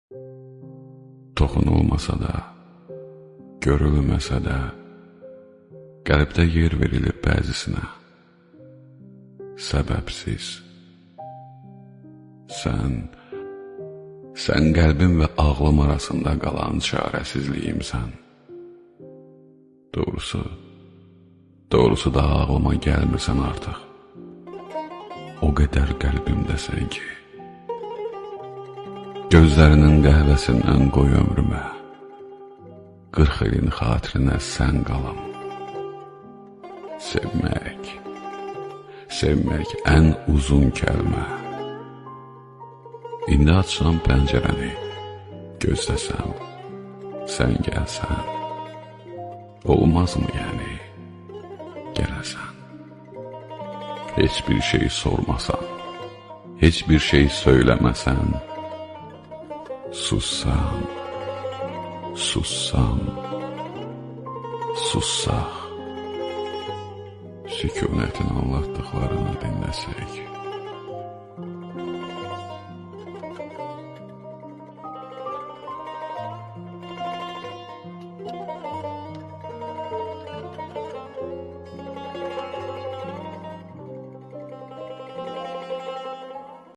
Toxunulmasa da, görülməsə də, qəlbdə yer verilir bəzisinə, səbəbsiz. Sən qəlbim və ağlım arasında qalan çarəsizliyimsən. Doğrusu da ağlıma gəlmirsən artıq. O qədər qəlbimdəsən ki, gözlərinin qəhvəsindən qoy ömrümə, 40 ilin xatirinə sən qalam. Sevmək ən uzun kəlmə. İndi açsam pəncərəni, gözləsəm, sən gəlsən, olmazmı yəni, gələsən. Heç bir şey sormasan, heç bir şey söyləməsən, sussam, sussaq, sükunetin anlattıqlarını dinləsək.